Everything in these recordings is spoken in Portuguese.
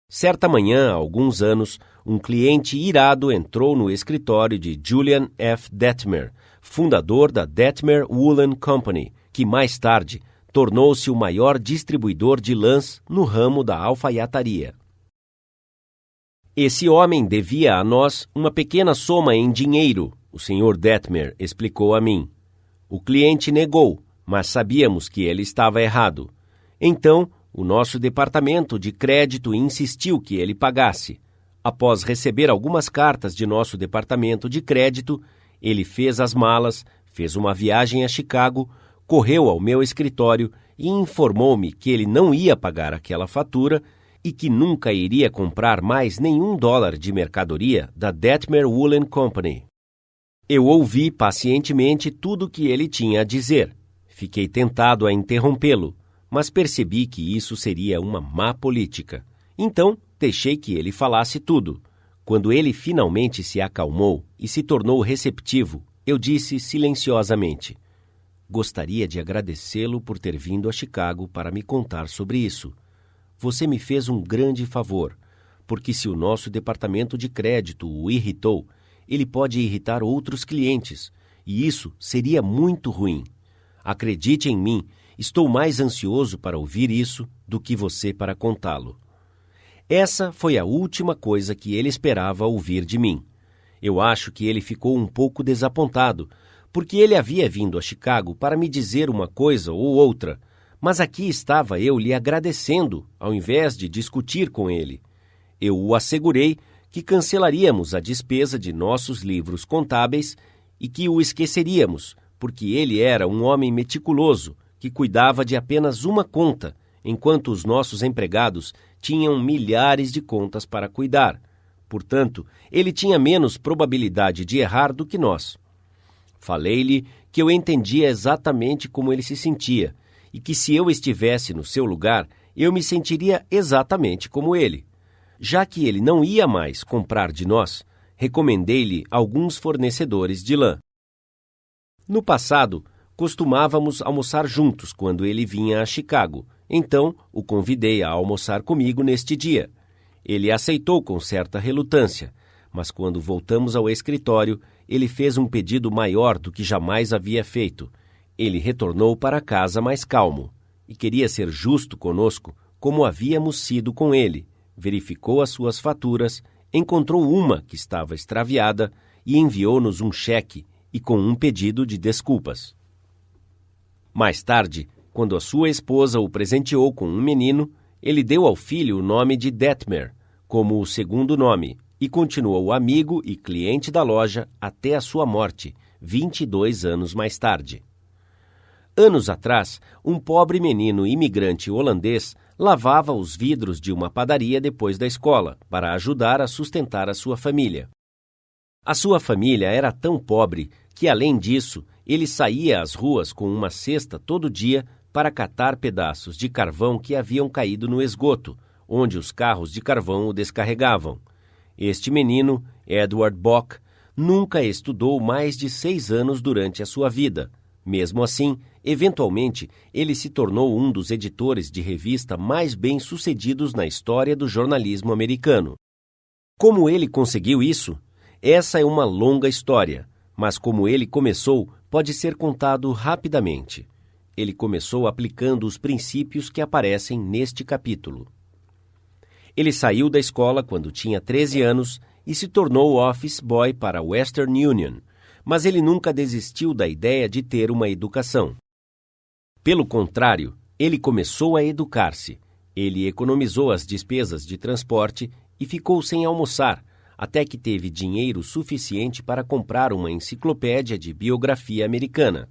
Certa manhã, há alguns anos, um cliente irado entrou no escritório de Julian F. Dettmer, fundador da Dettmer Woolen Company, que mais tarde tornou-se o maior distribuidor de lãs no ramo da alfaiataria. Esse homem devia a nós uma pequena soma em dinheiro, o Sr. Dettmer explicou a mim. O cliente negou, mas sabíamos que ele estava errado. Então, o nosso departamento de crédito insistiu que ele pagasse. Após receber algumas cartas de nosso departamento de crédito, ele fez as malas, fez uma viagem a Chicago, correu ao meu escritório e informou-me que ele não ia pagar aquela fatura e que nunca iria comprar mais nenhum dólar de mercadoria da Dettmer Woolen Company. Eu ouvi pacientemente tudo o que ele tinha a dizer. Fiquei tentado a interrompê-lo, mas percebi que isso seria uma má política. Então, deixei que ele falasse tudo. Quando ele finalmente se acalmou e se tornou receptivo, eu disse silenciosamente: "Gostaria de agradecê-lo por ter vindo a Chicago para me contar sobre isso. Você me fez um grande favor, porque se o nosso departamento de crédito o irritou, ele pode irritar outros clientes, e isso seria muito ruim. Acredite em mim, estou mais ansioso para ouvir isso do que você para contá-lo." Essa foi a última coisa que ele esperava ouvir de mim. Eu acho que ele ficou um pouco desapontado, porque ele havia vindo a Chicago para me dizer uma coisa ou outra, mas aqui estava eu lhe agradecendo, ao invés de discutir com ele. Eu o assegurei que cancelaríamos a despesa de nossos livros contábeis e que o esqueceríamos, porque ele era um homem meticuloso que cuidava de apenas uma conta, enquanto os nossos empregados tinham milhares de contas para cuidar. Portanto, ele tinha menos probabilidade de errar do que nós. Falei-lhe que eu entendia exatamente como ele se sentia e que se eu estivesse no seu lugar, eu me sentiria exatamente como ele. Já que ele não ia mais comprar de nós, recomendei-lhe alguns fornecedores de lã. No passado, costumávamos almoçar juntos quando ele vinha a Chicago, então o convidei a almoçar comigo neste dia. Ele aceitou com certa relutância, mas quando voltamos ao escritório, ele fez um pedido maior do que jamais havia feito. Ele retornou para casa mais calmo e queria ser justo conosco, como havíamos sido com ele. Verificou as suas faturas, encontrou uma que estava extraviada e enviou-nos um cheque e com um pedido de desculpas. Mais tarde, quando a sua esposa o presenteou com um menino, ele deu ao filho o nome de Dettmer, como o segundo nome, e continuou amigo e cliente da loja até a sua morte, 22 anos mais tarde. Anos atrás, um pobre menino imigrante holandês lavava os vidros de uma padaria depois da escola, para ajudar a sustentar a sua família. A sua família era tão pobre que, além disso, ele saía às ruas com uma cesta todo dia para catar pedaços de carvão que haviam caído no esgoto, onde os carros de carvão o descarregavam. Este menino, Edward Bock, nunca estudou mais de 6 anos durante a sua vida. Mesmo assim, eventualmente, ele se tornou um dos editores de revista mais bem-sucedidos na história do jornalismo americano. Como ele conseguiu isso? Essa é uma longa história, mas como ele começou, pode ser contado rapidamente. Ele começou aplicando os princípios que aparecem neste capítulo. Ele saiu da escola quando tinha 13 anos e se tornou office boy para a Western Union, mas ele nunca desistiu da ideia de ter uma educação. Pelo contrário, ele começou a educar-se. Ele economizou as despesas de transporte e ficou sem almoçar, até que teve dinheiro suficiente para comprar uma enciclopédia de biografia americana.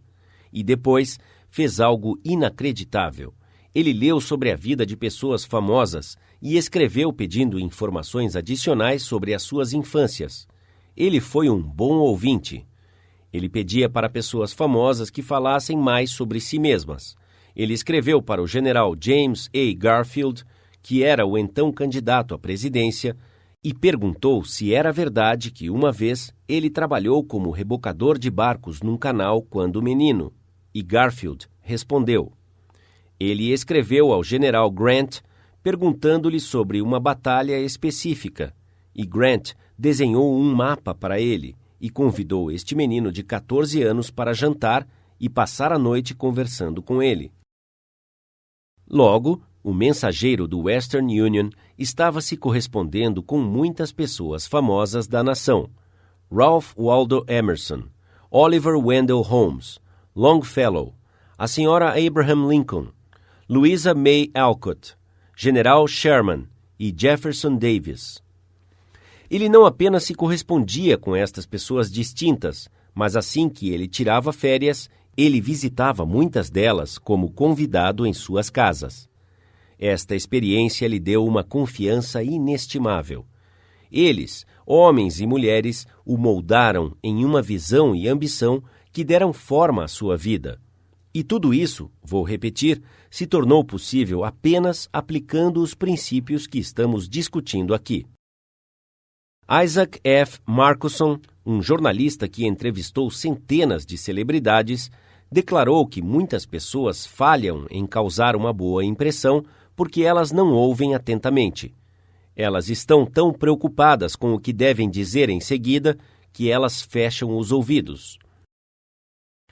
E depois fez algo inacreditável. Ele leu sobre a vida de pessoas famosas e escreveu pedindo informações adicionais sobre as suas infâncias. Ele foi um bom ouvinte. Ele pedia para pessoas famosas que falassem mais sobre si mesmas. Ele escreveu para o general James A. Garfield, que era o então candidato à presidência, e perguntou se era verdade que uma vez ele trabalhou como rebocador de barcos num canal quando menino. E Garfield respondeu. Ele escreveu ao general Grant perguntando-lhe sobre uma batalha específica, e Grant desenhou um mapa para ele e convidou este menino de 14 anos para jantar e passar a noite conversando com ele. Logo, o mensageiro do Western Union estava se correspondendo com muitas pessoas famosas da nação: Ralph Waldo Emerson, Oliver Wendell Holmes, Longfellow, a senhora Abraham Lincoln, Louisa May Alcott, General Sherman e Jefferson Davis. Ele não apenas se correspondia com estas pessoas distintas, mas assim que ele tirava férias, ele visitava muitas delas como convidado em suas casas. Esta experiência lhe deu uma confiança inestimável. Eles, homens e mulheres, o moldaram em uma visão e ambição que deram forma à sua vida. E tudo isso, vou repetir, se tornou possível apenas aplicando os princípios que estamos discutindo aqui. Isaac F. Marcusson, um jornalista que entrevistou centenas de celebridades, declarou que muitas pessoas falham em causar uma boa impressão porque elas não ouvem atentamente. Elas estão tão preocupadas com o que devem dizer em seguida que elas fecham os ouvidos.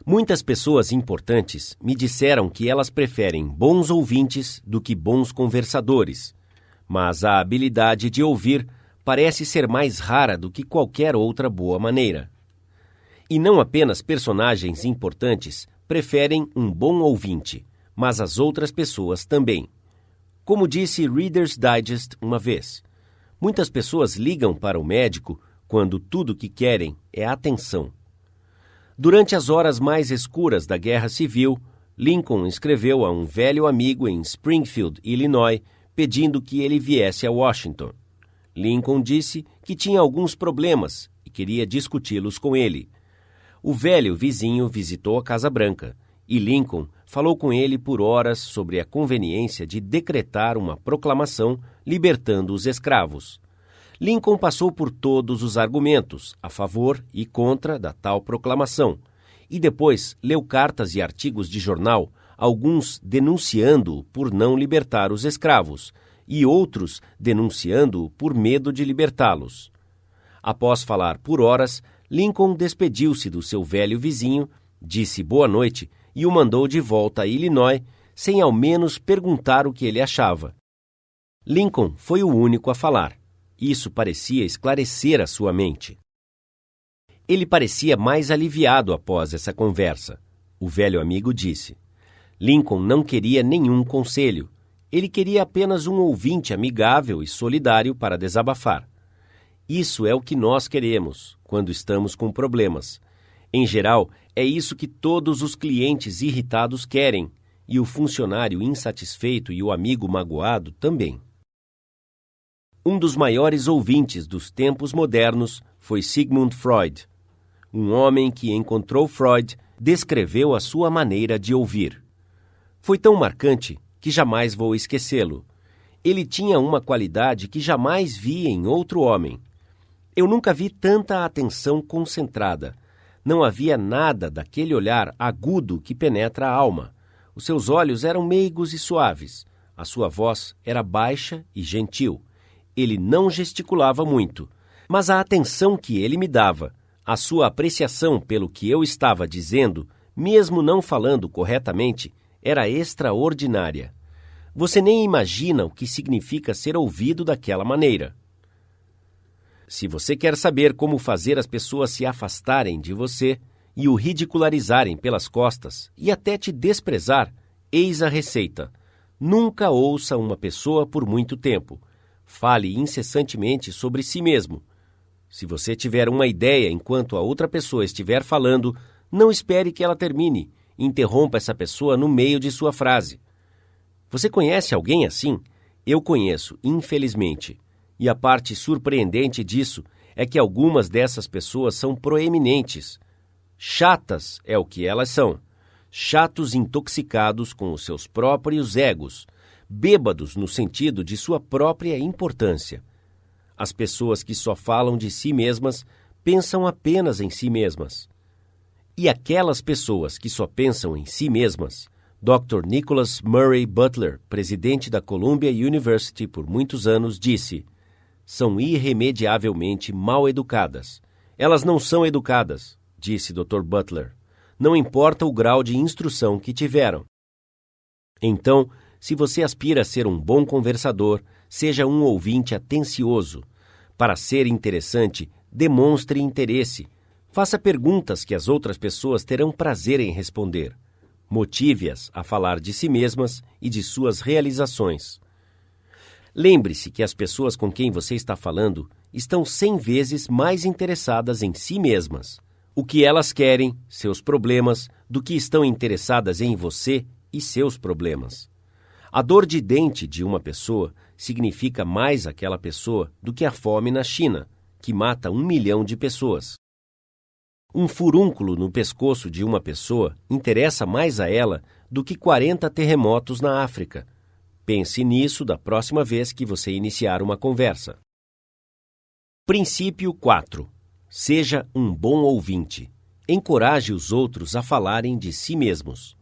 Muitas pessoas importantes me disseram que elas preferem bons ouvintes do que bons conversadores, mas a habilidade de ouvir parece ser mais rara do que qualquer outra boa maneira. E não apenas personagens importantes preferem um bom ouvinte, mas as outras pessoas também. Como disse Reader's Digest uma vez, muitas pessoas ligam para o médico quando tudo o que querem é atenção. Durante as horas mais escuras da Guerra Civil, Lincoln escreveu a um velho amigo em Springfield, Illinois, pedindo que ele viesse a Washington. Lincoln disse que tinha alguns problemas e queria discuti-los com ele. O velho vizinho visitou a Casa Branca e Lincoln falou com ele por horas sobre a conveniência de decretar uma proclamação libertando os escravos. Lincoln passou por todos os argumentos a favor e contra da tal proclamação e depois leu cartas e artigos de jornal, alguns denunciando-o por não libertar os escravos e outros denunciando-o por medo de libertá-los. Após falar por horas, Lincoln despediu-se do seu velho vizinho, disse boa noite e o mandou de volta a Illinois, sem ao menos perguntar o que ele achava. Lincoln foi o único a falar. Isso parecia esclarecer a sua mente. Ele parecia mais aliviado após essa conversa. O velho amigo disse. Lincoln não queria nenhum conselho. Ele queria apenas um ouvinte amigável e solidário para desabafar. Isso é o que nós queremos quando estamos com problemas. Em geral, é isso que todos os clientes irritados querem, e o funcionário insatisfeito e o amigo magoado também. Um dos maiores ouvintes dos tempos modernos foi Sigmund Freud. Um homem que encontrou Freud descreveu a sua maneira de ouvir. Foi tão marcante que jamais vou esquecê-lo. Ele tinha uma qualidade que jamais vi em outro homem. Eu nunca vi tanta atenção concentrada. Não havia nada daquele olhar agudo que penetra a alma. Os seus olhos eram meigos e suaves. A sua voz era baixa e gentil. Ele não gesticulava muito, mas a atenção que ele me dava, a sua apreciação pelo que eu estava dizendo, mesmo não falando corretamente, era extraordinária. Você nem imagina o que significa ser ouvido daquela maneira. Se você quer saber como fazer as pessoas se afastarem de você e o ridicularizarem pelas costas e até te desprezar, eis a receita. Nunca ouça uma pessoa por muito tempo. Fale incessantemente sobre si mesmo. Se você tiver uma ideia enquanto a outra pessoa estiver falando, não espere que ela termine. Interrompa essa pessoa no meio de sua frase. Você conhece alguém assim? Eu conheço, infelizmente. E a parte surpreendente disso é que algumas dessas pessoas são proeminentes. Chatas é o que elas são. Chatos intoxicados com os seus próprios egos. Bêbados no sentido de sua própria importância. As pessoas que só falam de si mesmas pensam apenas em si mesmas. E aquelas pessoas que só pensam em si mesmas Dr. Nicholas Murray Butler, presidente da Columbia University por muitos anos, disse: são irremediavelmente mal educadas. Elas não são educadas, disse Dr. Butler. Não importa o grau de instrução que tiveram. Então, se você aspira a ser um bom conversador, seja um ouvinte atencioso. Para ser interessante, demonstre interesse. Faça perguntas que as outras pessoas terão prazer em responder. Motive-as a falar de si mesmas e de suas realizações. Lembre-se que as pessoas com quem você está falando estão 100 vezes mais interessadas em si mesmas, o que elas querem, seus problemas, do que estão interessadas em você e seus problemas. A dor de dente de uma pessoa significa mais aquela pessoa do que a fome na China, que mata 1 milhão de pessoas. Um furúnculo no pescoço de uma pessoa interessa mais a ela do que 40 terremotos na África. Pense nisso da próxima vez que você iniciar uma conversa. Princípio 4. Seja um bom ouvinte. Encoraje os outros a falarem de si mesmos.